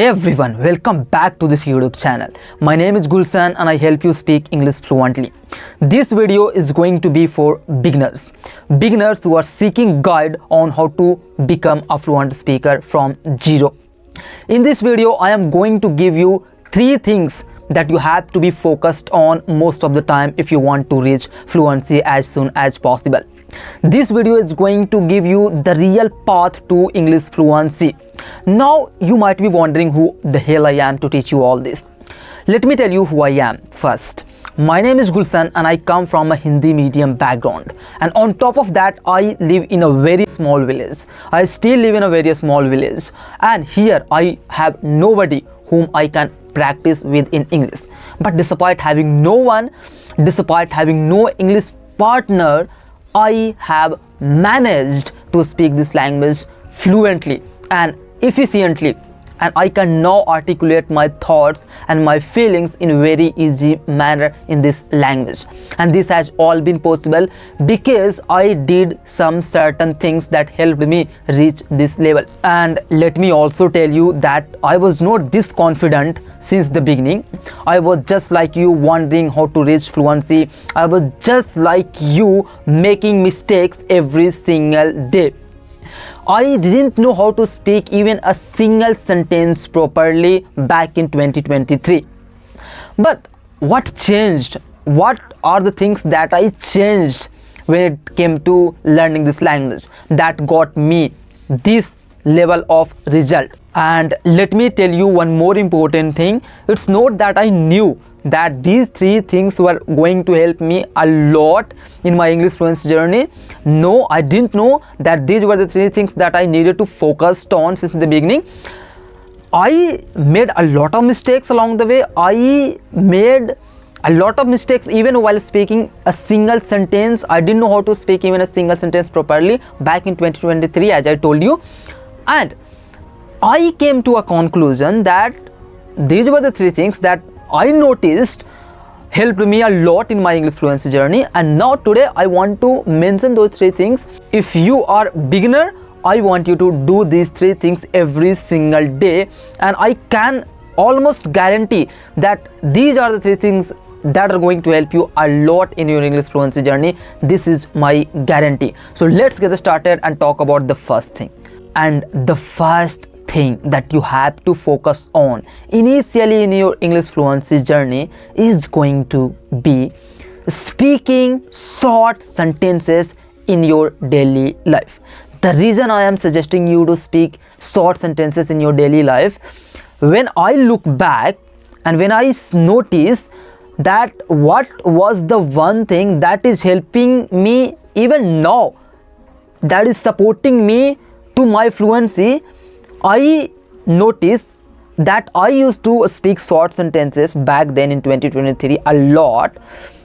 Hey everyone, welcome back to this YouTube channel. My name is Gulsan and I help you speak English fluently. This video is going to be for beginners who are seeking guide on how to become a fluent speaker from zero. In this video, I am going to give you 3 things that you have to be focused on most of the time if you want to reach fluency as soon as possible. This video is going to give you the real path to English fluency. Now you might be wondering who the hell I am to teach you all this. Let me tell you who I am first. My name is Gulsan and I come from a Hindi medium background, and on top of that I live in a very small village. I still live in a very small village, and here I have nobody whom I can practice with in English. But despite having no one, despite having no English partner, I have managed to speak this language fluently and efficiently, and I can now articulate my thoughts and my feelings in a very easy manner in this language. And this has all been possible because I did some certain things that helped me reach this level. And let me also tell you that I was not this confident since the beginning. I was just like you, wondering how to reach fluency. I was just like you, making mistakes every single day. I didn't know how to speak even a single sentence properly back in 2023. But what changed? What are the things that I changed when it came to learning this language that got me this level of result? And let me tell you one more important thing. It's not that I knew that these 3 things were going to help me a lot in my English fluency journey. No, I didn't know that these were the 3 things that I needed to focus on since the beginning. I made a lot of mistakes along the way. I made a lot of mistakes even while speaking a single sentence. I didn't know how to speak even a single sentence properly back in 2023, as I told you. And I came to a conclusion that these were the 3 things that I noticed helped me a lot in my English fluency journey. And now today I want to mention those 3 things. If you are beginner, I want you to do these 3 things every single day, and I can almost guarantee that these are the 3 things that are going to help you a lot in your English fluency journey. This is my guarantee. So let's get started and talk about the first thing. And the first thing that you have to focus on initially in your English fluency journey is going to be speaking short sentences in your daily life. The reason I am suggesting you to speak short sentences in your daily life, when I look back and when I notice that what was the one thing that is helping me even now, that is supporting me to my fluency, I noticed that I used to speak short sentences back then in 2023 a lot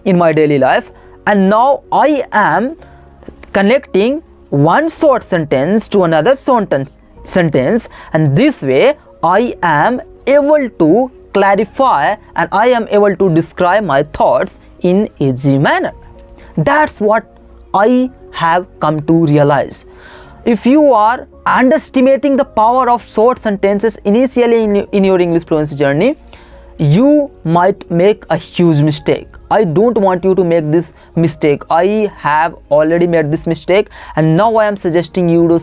in my daily life, and now I am connecting one short sentence to another sentence, and this way I am able to clarify and I am able to describe my thoughts in easy manner. That's what I have come to realize. If you are underestimating the power of short sentences initially in your English fluency journey, you might make a huge mistake. I don't want you to make this mistake. I have already made this mistake, and now I am suggesting you to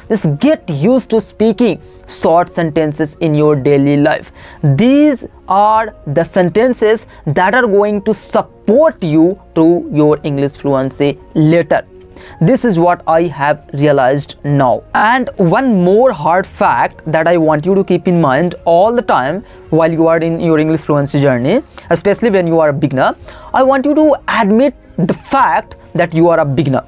just get used to speaking short sentences in your daily life. These are the sentences that are going to support you to your English fluency later. This is what I have realized now. And one more hard fact that I want you to keep in mind all the time while you are in your English fluency journey, especially when you are a beginner, I want you to admit the fact that you are a beginner,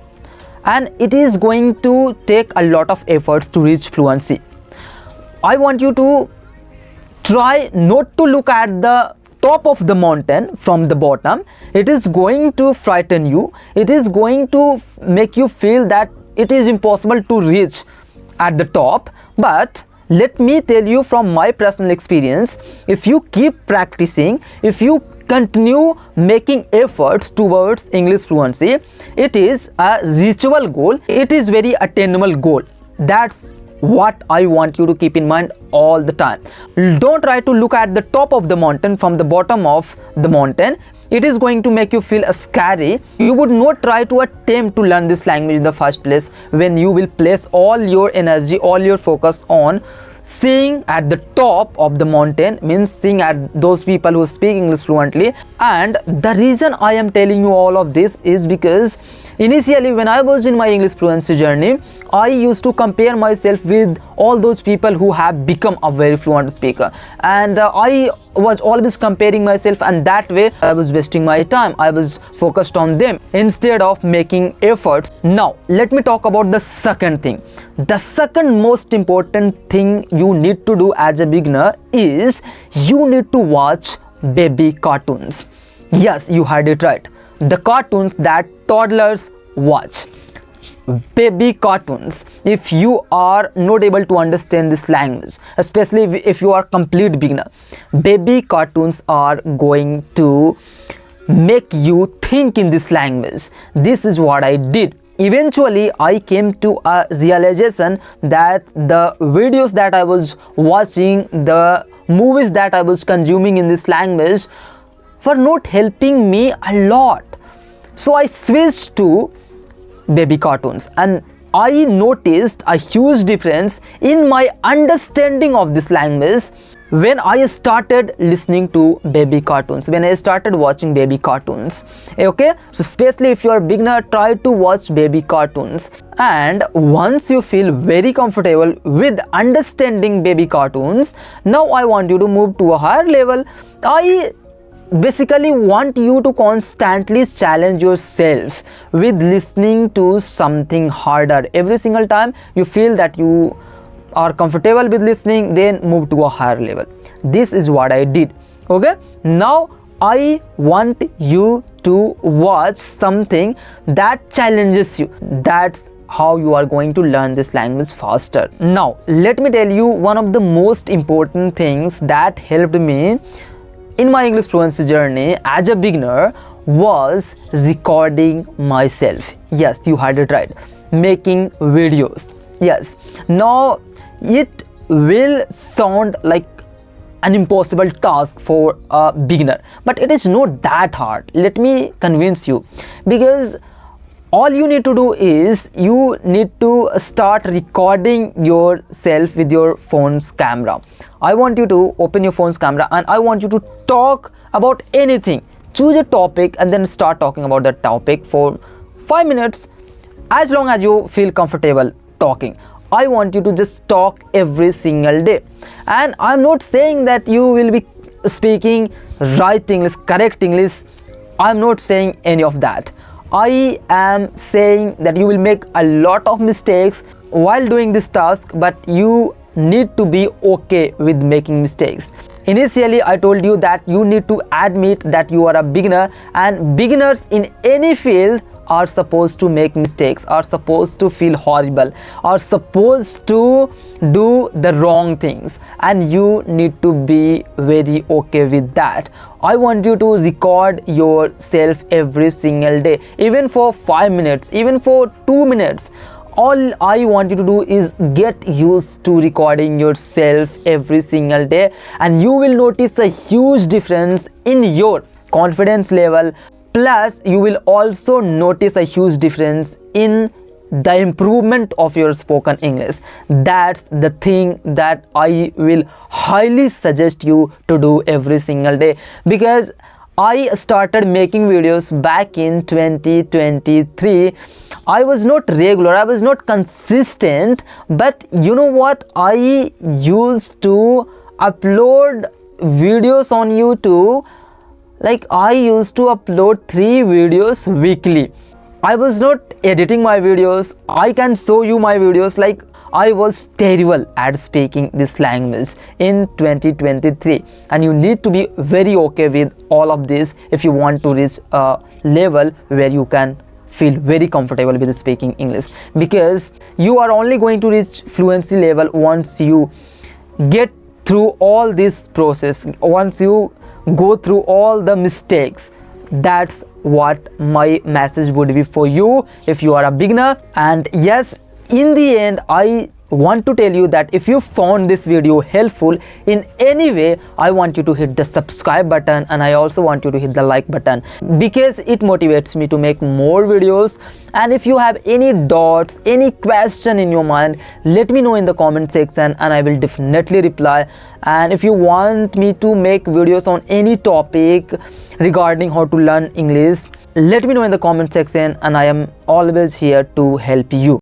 and it is going to take a lot of efforts to reach fluency. I want you to try not to look at the top of the mountain from the bottom. It is going to frighten you. It is going to make you feel that it is impossible to reach at the top. But let me tell you from my personal experience, if you keep practicing, if you continue making efforts towards English fluency, it is a reachable goal. It is very attainable goal. That's what I want you to keep in mind all the time. Don't try to look at the top of the mountain from the bottom of the mountain. It is going to make you feel scary. You would not try to attempt to learn this language in the first place when you will place all your energy, all your focus on seeing at the top of the mountain, means seeing at those people who speak English fluently. And the reason I am telling you all of this is because initially when I was in my English fluency journey, I used to compare myself with all those people who have become a very fluent speaker, and I was always comparing myself, and that way I was wasting my time. I was focused on them instead of making efforts. Now let me talk about the second thing. The second most important thing you need to do as a beginner is you need to watch baby cartoons. Yes, you heard it right. The cartoons that toddlers watch. Baby cartoons. If you are not able to understand this language, especially if you are complete beginner, baby cartoons are going to make you think in this language. This is what I did. Eventually I came to a realization that the videos that I was watching, the movies that I was consuming in this language were not helping me a lot. So I switched to baby cartoons, and I noticed a huge difference in my understanding of this language when I started listening to baby cartoons, when I started watching baby cartoons. Okay, so especially if you are a beginner, try to watch baby cartoons, and once you feel very comfortable with understanding baby cartoons, now I want you to move to a higher level. I basically want you to constantly challenge yourself with listening to something harder. Every single time you feel that you are comfortable with listening, then move to a higher level. This is what I did. Okay, now I want you to watch something that challenges you. That's how you are going to learn this language faster. Now let me tell you one of the most important things that helped me in my English fluency journey as a beginner was recording myself. Yes, you heard it right. Making videos. Yes. Now it will sound like an impossible task for a beginner, but it is not that hard. Let me convince you, because all you need to do is you need to start recording yourself with your phone's camera. I want you to open your phone's camera and I want you to talk about anything. Choose a topic and then start talking about that topic for 5 minutes, as long as you feel comfortable talking. I want you to just talk every single day. And I'm not saying that you will be speaking right English, correct English. I'm not saying any of that. I am saying that you will make a lot of mistakes while doing this task, but you need to be okay with making mistakes. Initially I told you that you need to admit that you are a beginner, and beginners in any field are supposed to make mistakes, are supposed to feel horrible, are supposed to do the wrong things, and you need to be very okay with that. I want you to record yourself every single day, even for 5 minutes, even for 2 minutes. All I want you to do is get used to recording yourself every single day, and you will notice a huge difference in your confidence level. Plus you will also notice a huge difference in the improvement of your spoken English. That's the thing that I will highly suggest you to do every single day, because I started making videos back in 2023. I was not regular, I was not consistent, but you know what, I used to upload videos on YouTube. Like I used to upload 3 videos weekly. I was not editing my videos. I can show you my videos. Like I was terrible at speaking this language in 2023, and you need to be very okay with all of this if you want to reach a level where you can feel very comfortable with speaking English, because you are only going to reach fluency level once you get through all this process, once you go through all the mistakes. That's what my message would be for you if you are a beginner. And yes, in the end I want to tell you that if you found this video helpful in any way, I want you to hit the subscribe button, and I also want you to hit the like button, because it motivates me to make more videos. And if you have any doubts, any question in your mind, let me know in the comment section and I will definitely reply. And if you want me to make videos on any topic regarding how to learn English, let me know in the comment section, and I am always here to help you.